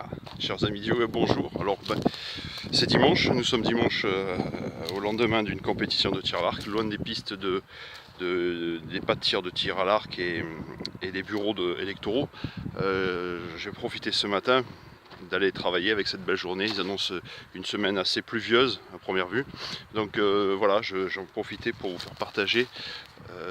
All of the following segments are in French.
Ah, chers amis du web, bonjour. Alors, c'est dimanche, nous sommes dimanche au lendemain d'une compétition de tir à l'arc, loin des pistes des pas de tir à l'arc et des bureaux électoraux. J'ai profité ce matin d'aller travailler avec cette belle journée. Ils annoncent une semaine assez pluvieuse à première vue. Donc voilà, j'en profitais pour vous faire partager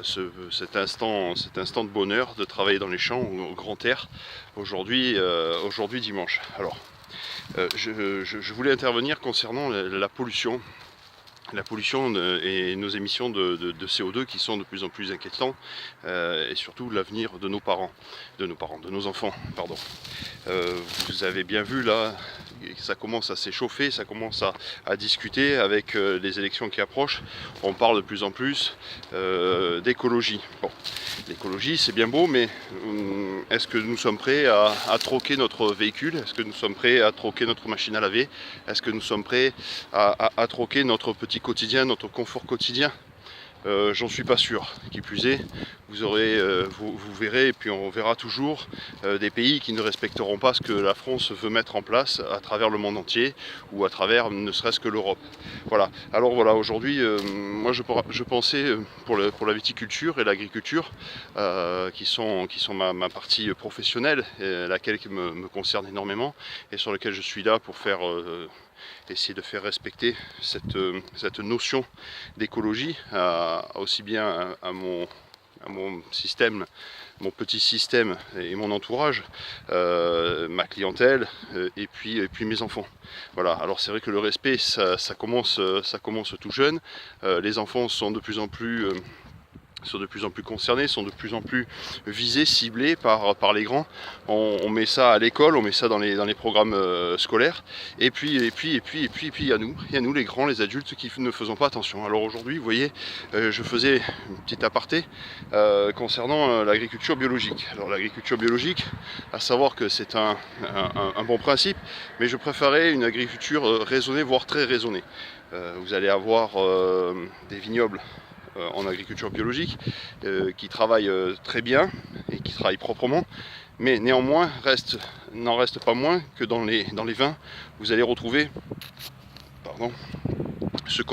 cet instant de bonheur de travailler dans les champs au grand air aujourd'hui dimanche. Alors je voulais intervenir concernant la pollution. La pollution et nos émissions de CO2 qui sont de plus en plus inquiétants et surtout l'avenir de nos enfants, pardon. Vous avez bien vu là, ça commence à s'échauffer, ça commence à discuter avec les élections qui approchent. On parle de plus en plus d'écologie. Bon, l'écologie c'est bien beau, mais est-ce que nous sommes prêts à troquer notre véhicule? Est-ce que nous sommes prêts à troquer notre machine à laver? Est-ce que nous sommes prêts à troquer notre petit quotidien, notre confort quotidien? J'en suis pas sûr. Qui plus est, vous verrez, et puis on verra toujours des pays qui ne respecteront pas ce que la France veut mettre en place à travers le monde entier ou à travers ne serait-ce que l'Europe. Voilà. Alors voilà, aujourd'hui, moi je pensais pour la viticulture et l'agriculture, qui sont ma partie professionnelle, laquelle me concerne énormément et sur laquelle je suis là pour faire essayer de faire respecter cette notion d'écologie aussi bien à mon système, mon petit système et mon entourage, ma clientèle et puis mes enfants. Voilà, alors c'est vrai que le respect ça commence tout jeune. Les enfants sont de plus en plus concernés, sont de plus en plus visés, ciblés par les grands. On met ça à l'école, on met ça dans les programmes scolaires. Et puis il y a nous les grands, les adultes qui ne faisons pas attention. Alors aujourd'hui, vous voyez, je faisais une petite aparté concernant l'agriculture biologique. Alors l'agriculture biologique, à savoir que c'est un bon principe, mais je préférais une agriculture raisonnée, voire très raisonnée. Vous allez avoir des vignobles en agriculture biologique qui travaillent très bien et qui travaillent proprement, mais néanmoins n'en reste pas moins que dans les vins vous allez retrouver ce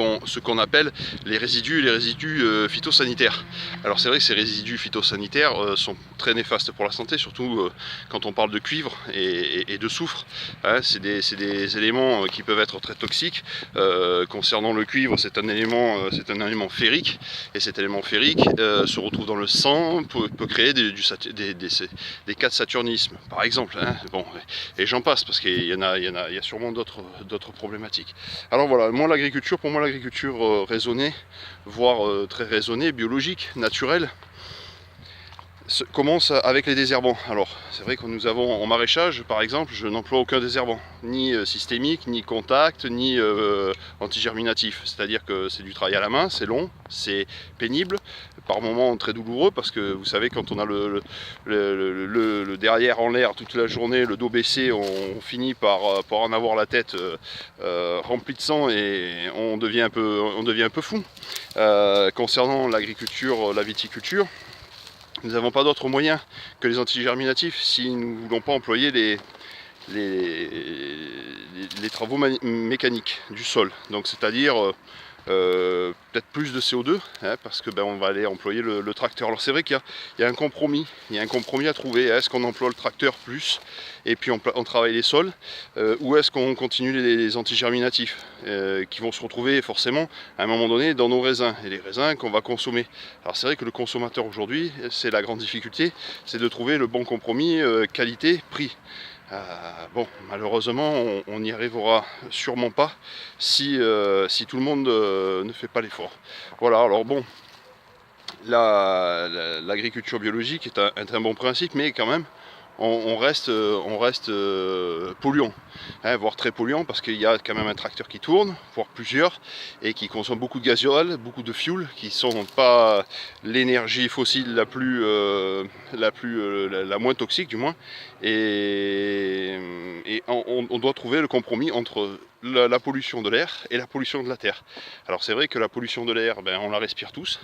qu'on appelle les résidus phytosanitaires. Alors c'est vrai que ces résidus phytosanitaires sont très néfastes pour la santé, surtout quand on parle de cuivre et de soufre. Hein, c'est des éléments qui peuvent être très toxiques. Concernant le cuivre, c'est un élément ferrique, et cet élément ferrique se retrouve dans le sang, peut créer des cas de saturnisme, par exemple. Hein, bon, et j'en passe, parce qu'il y a sûrement d'autres problématiques. Alors voilà, pour moi l'agriculture raisonnée, voire très raisonnée, biologique, naturelle, commence avec les désherbants. Alors c'est vrai que nous avons en maraîchage par exemple, je n'emploie aucun désherbant, ni systémique, ni contact, ni antigerminatif. C'est-à-dire que c'est du travail à la main, c'est long, c'est pénible, par moments très douloureux, parce que vous savez, quand on a le derrière en l'air toute la journée, le dos baissé, on finit par en avoir la tête remplie de sang, et on devient un peu fou. Concernant l'agriculture, la viticulture, nous n'avons pas d'autre moyen que les antigerminatifs si nous ne voulons pas employer les travaux mécaniques du sol. Donc c'est-à-dire peut-être plus de CO2, hein, parce que on va aller employer le tracteur. Alors c'est vrai qu'il y a un compromis, à trouver. Est-ce qu'on emploie le tracteur plus et puis on travaille les sols, ou est-ce qu'on continue les antigerminatifs qui vont se retrouver forcément à un moment donné dans nos raisins, et les raisins qu'on va consommer. Alors c'est vrai que le consommateur aujourd'hui, c'est la grande difficulté, c'est de trouver le bon compromis qualité-prix. Bon, malheureusement, on n'y arrivera sûrement pas si tout le monde ne fait pas l'effort. Voilà, alors bon, l'agriculture biologique est un bon principe, mais quand même, on reste polluant, hein, voire très polluant, parce qu'il y a quand même un tracteur qui tourne, voire plusieurs, et qui consomme beaucoup de gasoil, beaucoup de fuel, qui sont pas l'énergie fossile la moins toxique du moins, et on doit trouver le compromis entre la pollution de l'air et la pollution de la terre. Alors c'est vrai que la pollution de l'air, on la respire tous,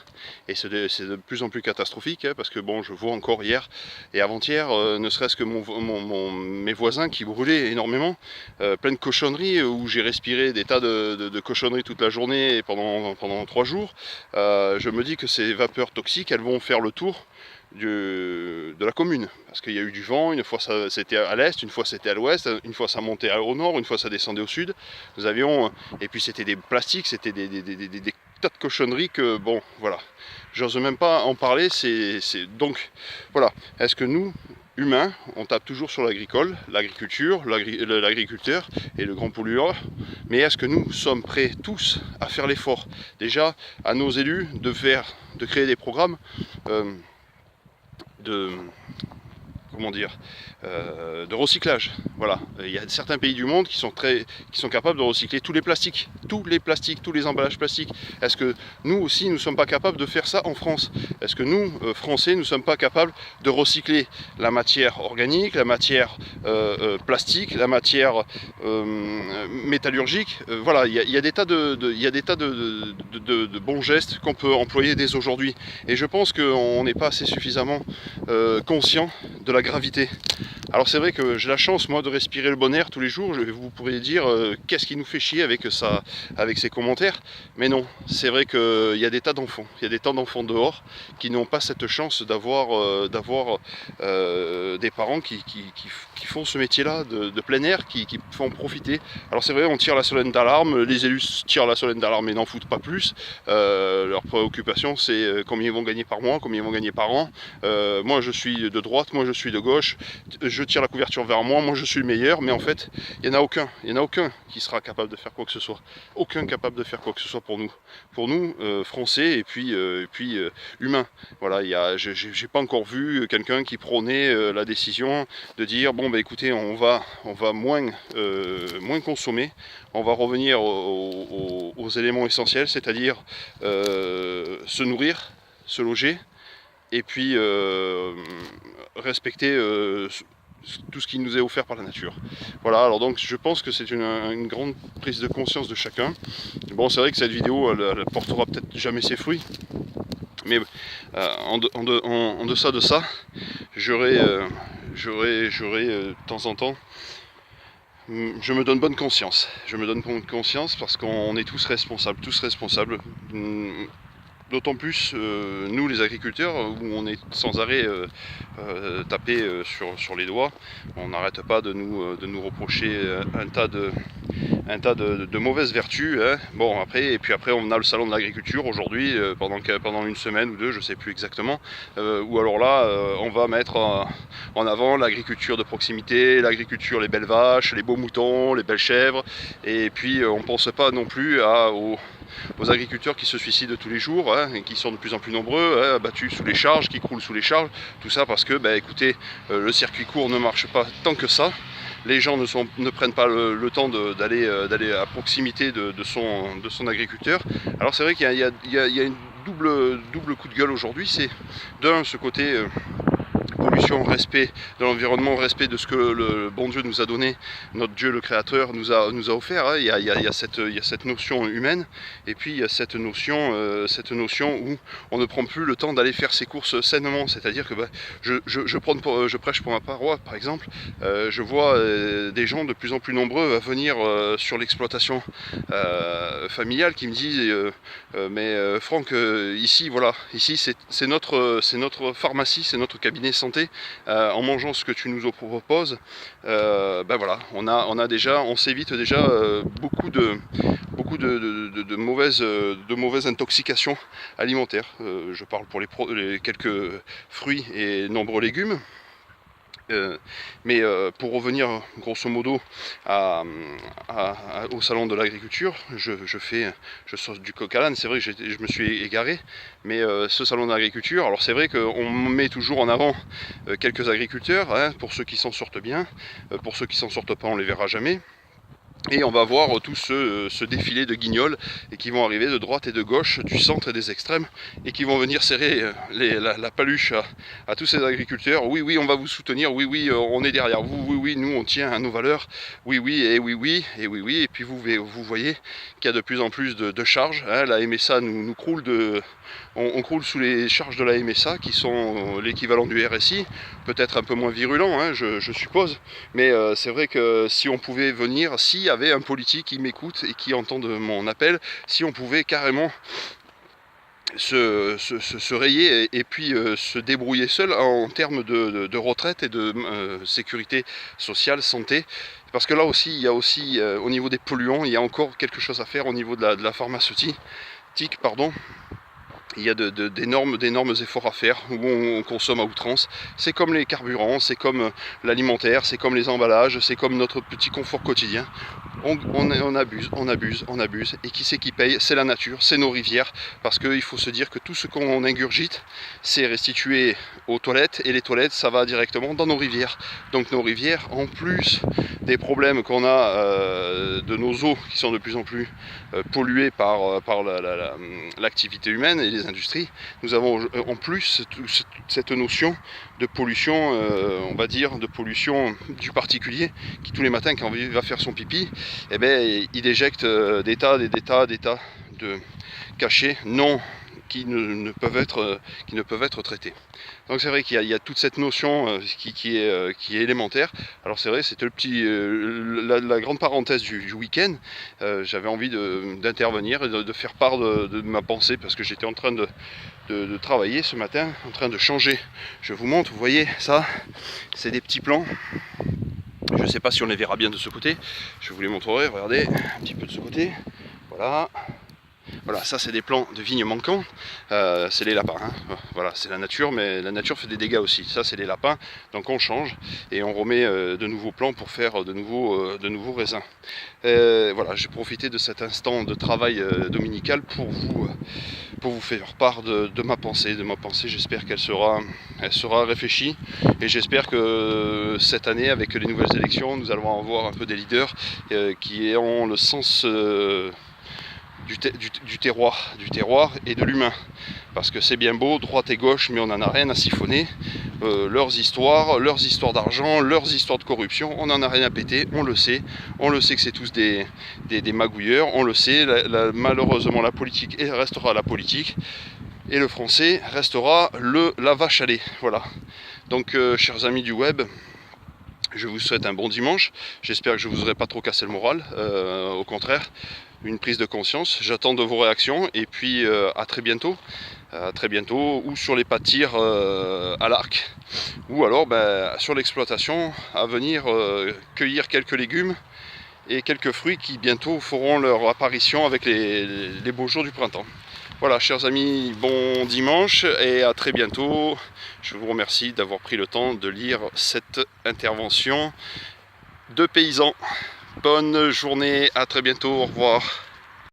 et c'est de plus en plus catastrophique, parce que bon, je vois encore hier et avant-hier, ne serait-ce que mes voisins qui brûlaient énormément, plein de cochonneries, où j'ai respiré des tas de cochonneries toute la journée et pendant 3 jours. Je me dis que ces vapeurs toxiques, elles vont faire le tour de la commune, parce qu'il y a eu du vent, une fois ça c'était à l'est, une fois c'était à l'ouest, une fois ça montait au nord, une fois ça descendait au sud. Nous avions, et puis c'était des plastiques, c'était des tas de cochonneries que bon, voilà, j'ose même pas en parler. Donc voilà, est-ce que nous, humains, on tape toujours sur l'agriculture, l'agriculteur et le grand pollueur, mais est-ce que nous sommes prêts tous à faire l'effort, déjà à nos élus, de créer des programmes de recyclage. Voilà, il y a certains pays du monde qui sont capables de recycler tous les plastiques, tous les emballages plastiques. Est-ce que nous aussi, nous ne sommes pas capables de faire ça en France? Est-ce que nous, Français, nous ne sommes pas capables de recycler la matière organique, la matière plastique, la matière métallurgique? Voilà, il y a des tas de bons gestes qu'on peut employer dès aujourd'hui. Et je pense qu'on n'est pas assez suffisamment conscient de la gravité. Alors c'est vrai que j'ai la chance, moi, de respirer le bon air tous les jours. Vous pourriez dire qu'est-ce qui nous fait chier avec ces commentaires, mais non, c'est vrai qu'il y a des tas d'enfants, dehors qui n'ont pas cette chance d'avoir des parents qui font ce métier-là de plein air, qui font profiter. Alors c'est vrai, on tire la sonnette d'alarme, les élus tirent la sonnette d'alarme et n'en foutent pas plus. Leur préoccupation, c'est combien ils vont gagner par mois, combien ils vont gagner par an. Moi je suis de droite, moi je suis de gauche, je tire la couverture vers moi je suis le meilleur, mais en fait il n'y en a aucun qui sera capable de faire quoi que ce soit, aucun capable de faire quoi que ce soit pour nous Français, et puis humains. Voilà, j'ai pas encore vu quelqu'un qui prônait la décision de dire bon écoutez, on va moins consommer, on va revenir aux éléments essentiels, c'est-à-dire se nourrir, se loger, et puis respecter tout ce qui nous est offert par la nature. Voilà, alors donc je pense que c'est une grande prise de conscience de chacun. Bon, c'est vrai que cette vidéo, elle portera peut-être jamais ses fruits, mais en deçà de ça, j'aurai de temps en temps, je me donne bonne conscience. Parce qu'on est tous responsables. D'autant plus nous les agriculteurs, où on est sans arrêt tapé sur les doigts. On n'arrête pas de nous reprocher un tas de mauvaises vertus, hein. Bon, après on a le salon de l'agriculture aujourd'hui, pendant une semaine ou deux, je sais plus exactement, où alors là on va mettre en avant l'agriculture de proximité, l'agriculture, les belles vaches, les beaux moutons, les belles chèvres, et puis on pense pas non plus aux agriculteurs qui se suicident tous les jours, hein, et qui sont de plus en plus nombreux, hein, battus sous les charges, qui croulent sous les charges, tout ça parce que, écoutez, le circuit court ne marche pas tant que ça. Les gens ne prennent pas le temps d'aller à proximité de son agriculteur. Alors c'est vrai qu'il y a une double coup de gueule aujourd'hui. C'est d'un, ce côté pollution, respect de l'environnement, respect de ce que le bon Dieu nous a donné, notre Dieu le Créateur nous a offert, hein. Il y a cette notion humaine, et puis il y a cette notion où on ne prend plus le temps d'aller faire ses courses sainement. C'est-à-dire que je prêche pour ma paroi, par exemple, je vois des gens de plus en plus nombreux à venir sur l'exploitation familiale, qui me disent mais Franck, ici c'est notre pharmacie, c'est notre cabinet santé. En mangeant ce que tu nous proposes, voilà, on s'évite déjà beaucoup de mauvaises intoxications alimentaires. Je parle pour les quelques fruits et nombreux légumes. Mais pour revenir grosso modo au salon de l'agriculture, je sors du coq à l'âne. C'est vrai que je me suis égaré, mais ce salon de l'agriculture, alors c'est vrai qu'on met toujours en avant quelques agriculteurs, hein, pour ceux qui s'en sortent bien, pour ceux qui s'en sortent pas, on les verra jamais. Et on va voir tout ce défilé de guignols et qui vont arriver de droite et de gauche, du centre et des extrêmes, et qui vont venir serrer la paluche à tous ces agriculteurs. Oui, oui, on va vous soutenir, oui, oui, on est derrière vous, oui, oui, nous on tient à nos valeurs, oui, oui, et oui, oui, et oui, oui. Et puis vous voyez qu'il y a de plus en plus de charges, hein. La MSA nous croule on croule sous les charges de la MSA qui sont l'équivalent du RSI, peut-être un peu moins virulent, hein, je suppose, mais c'est vrai que si on pouvait venir, s'il y avait un politique qui m'écoute et qui entende mon appel, si on pouvait carrément se rayer et puis se débrouiller seul en termes de retraite et de sécurité sociale, santé, parce que là aussi, il y a aussi au niveau des polluants, il y a encore quelque chose à faire au niveau de la pharmaceutique, pardon. Il y a d'énormes efforts à faire où on consomme à outrance. C'est comme les carburants, c'est comme l'alimentaire, c'est comme les emballages, c'est comme notre petit confort quotidien. On abuse. Et qui c'est qui paye? C'est la nature, c'est nos rivières. Parce qu'il faut se dire que tout ce qu'on ingurgite, c'est restitué aux toilettes. Et les toilettes, ça va directement dans nos rivières. Donc nos rivières, en plus des problèmes qu'on a de nos eaux qui sont de plus en plus polluées par l'activité humaine et les industries, nous avons en plus cette notion de pollution, on va dire, de pollution du particulier qui tous les matins quand il va faire son pipi, eh ben, il éjecte des tas de cachets qui ne peuvent être traités. Donc c'est vrai qu'il y a toute cette notion qui est élémentaire. Alors c'est vrai, c'était la grande parenthèse du week-end. J'avais envie d'intervenir et de faire part de ma pensée parce que j'étais en train de travailler ce matin, en train de changer. Je vous montre, vous voyez ça, c'est des petits plans. Je ne sais pas si on les verra bien de ce côté. Je vous les montrerai, regardez, un petit peu de ce côté. Voilà. Voilà, ça c'est des plants de vignes manquants, c'est les lapins, hein. Voilà, c'est la nature, mais la nature fait des dégâts aussi. Ça c'est les lapins, donc on change et on remet de nouveaux plants pour faire de nouveaux raisins. Voilà, j'ai profité de cet instant de travail dominical pour vous faire part de ma pensée. J'espère qu'elle sera réfléchie et j'espère que cette année, avec les nouvelles élections, nous allons avoir un peu des leaders qui ont le sens du terroir et de l'humain, parce que c'est bien beau droite et gauche, mais on n'en a rien à siphonner. Leurs histoires d'argent, leurs histoires de corruption, on n'en a rien à péter, on le sait que c'est tous des magouilleurs, on le sait. Malheureusement la politique restera la politique et le français restera la vache à lait. Voilà, donc chers amis du web, je vous souhaite un bon dimanche. J'espère que je ne vous aurai pas trop cassé le moral, au contraire, une prise de conscience. J'attends de vos réactions et puis à très bientôt. Ou sur les pas de tir à l'arc, ou alors sur l'exploitation, à venir cueillir quelques légumes et quelques fruits qui bientôt feront leur apparition avec les beaux jours du printemps. Voilà, chers amis, bon dimanche et à très bientôt. Je vous remercie d'avoir pris le temps de lire cette intervention de paysans. Bonne journée, à très bientôt, au revoir.